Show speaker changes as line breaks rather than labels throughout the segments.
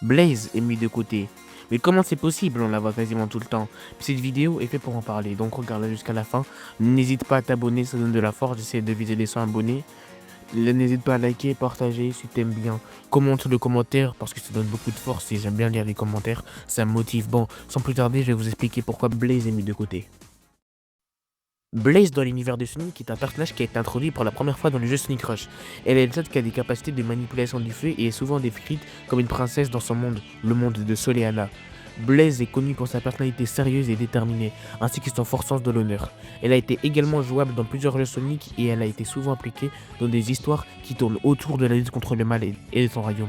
Blaze est mis de côté. Mais comment c'est possible? On la voit quasiment tout le temps. Cette vidéo est faite pour en parler, donc regarde-la jusqu'à la fin. N'hésite pas à t'abonner, ça donne de la force. J'essaie de viser les 100 abonnés. N'hésite pas à liker, partager si t'aimes bien. Commente le commentaire parce que ça donne beaucoup de force et j'aime bien lire les commentaires. Ça me motive. Bon, sans plus tarder, je vais vous expliquer pourquoi Blaze est mis de côté. Blaze dans l'univers de Sonic est un personnage qui a été introduit pour la première fois dans le jeu Sonic Rush. Elle est une sorte qui a des capacités de manipulation du feu et est souvent décrite comme une princesse dans son monde, le monde de Soleanna. Blaze est connue pour sa personnalité sérieuse et déterminée, ainsi que son fort sens de l'honneur. Elle a été également jouable dans plusieurs jeux Sonic et elle a été souvent impliquée dans des histoires qui tournent autour de la lutte contre le mal et de son royaume.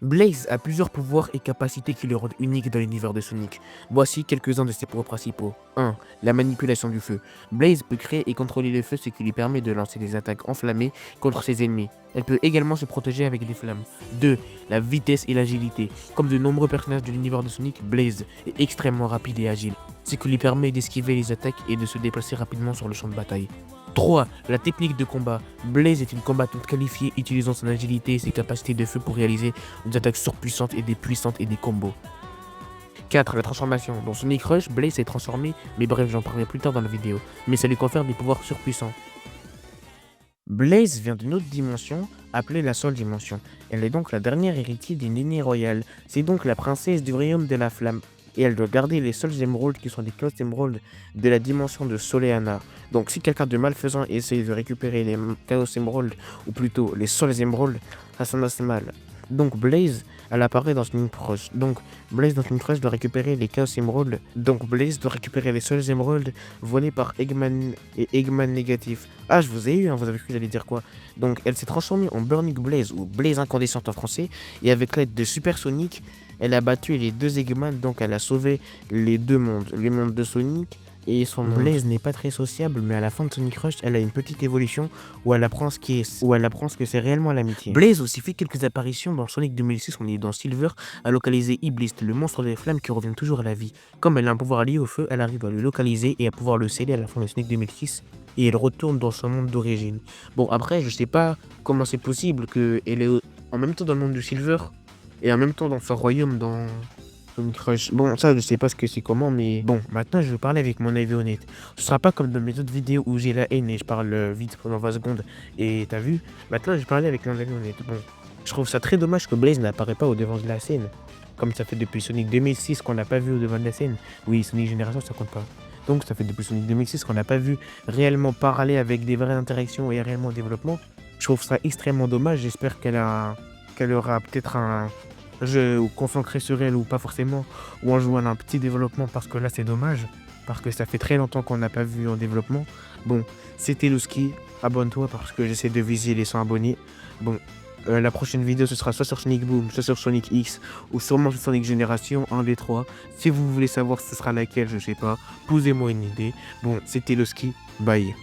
Blaze a plusieurs pouvoirs et capacités qui le rendent unique dans l'univers de Sonic. Voici quelques-uns de ses pouvoirs principaux. 1. La manipulation du feu. Blaze peut créer et contrôler le feu, ce qui lui permet de lancer des attaques enflammées contre ses ennemis. Elle peut également se protéger avec des flammes. 2. La vitesse et l'agilité. Comme de nombreux personnages de l'univers de Sonic, Blaze est extrêmement rapide et agile, ce qui lui permet d'esquiver les attaques et de se déplacer rapidement sur le champ de bataille. 3. La technique de combat. Blaze est une combattante qualifiée utilisant son agilité et ses capacités de feu pour réaliser des attaques surpuissantes et des puissantes et des combos. 4. La transformation. Dans Sonic Rush, Blaze s'est transformé, mais bref, j'en parlerai plus tard dans la vidéo, mais ça lui confère des pouvoirs surpuissants. Blaze vient d'une autre dimension, appelée la Soul Dimension. Elle est donc la dernière héritière d'une lignée royale. C'est donc la princesse du royaume de la flamme. Et elle doit garder les Soul Emeralds qui sont des Chaos Emeralds de la dimension de Soleanna. Donc si quelqu'un de malfaisant essaie de récupérer les Chaos Emeralds, ou plutôt les Soul Emeralds, ça sonne assez mal. Donc Blaze, elle apparaît dans Sonic Rush. Donc Blaze dans Sonic Rush doit récupérer les Chaos Emeralds. Donc Blaze doit récupérer les Soul Emeralds volés par Eggman et Eggman négatif. Ah, je vous ai eu, hein, vous avez cru que j'allais dire quoi. Donc elle s'est transformée en Burning Blaze, ou Blaze incandescente en français, et avec l'aide de Super Sonic, elle a battu les deux Eggman, donc elle a sauvé les deux mondes, le monde de Sonic et son monde. Blaze n'est pas très sociable, mais à la fin de Sonic Rush, elle a une petite évolution où elle apprend ce que c'est réellement l'amitié. Blaze aussi fait quelques apparitions dans Sonic 2006, on est dans Silver, à localiser Iblis, le monstre des flammes qui revient toujours à la vie. Comme elle a un pouvoir lié au feu, elle arrive à le localiser et à pouvoir le sceller à la fin de Sonic 2006. Et elle retourne dans son monde d'origine. Bon, après, je sais pas comment c'est possible qu'elle est en même temps dans le monde de Silver et en même temps dans son royaume dans Sonic Rush. Bon, ça, je sais pas ce que c'est comment, mais bon, maintenant je vais parler avec mon avis honnête. Ce sera pas comme dans mes autres vidéos où j'ai la haine et je parle vite pendant 20 secondes et t'as vu. Maintenant, je vais parler avec mon avis honnête. Bon, je trouve ça très dommage que Blaze n'apparaît pas au devant de la scène. Comme ça fait depuis Sonic 2006 qu'on l'a pas vu au devant de la scène. Oui, Sonic Génération, ça compte pas. Donc ça fait depuis Sonic 2006 qu'on n'a pas vu réellement parler avec des vraies interactions et réellement développement. Je trouve ça extrêmement dommage. J'espère qu'elle aura peut-être un jeu concentré sur elle ou pas forcément, ou en jouant un petit développement parce que là c'est dommage, parce que ça fait très longtemps qu'on n'a pas vu en développement. Bon, c'était Louski, abonne-toi parce que j'essaie de viser les 100 abonnés. Bon, la prochaine vidéo ce sera soit sur Sonic Boom, soit sur Sonic X, ou sûrement sur Sonic Génération, un des trois. Si vous voulez savoir ce sera laquelle, je sais pas, posez-moi une idée. Bon, c'était Louski, bye.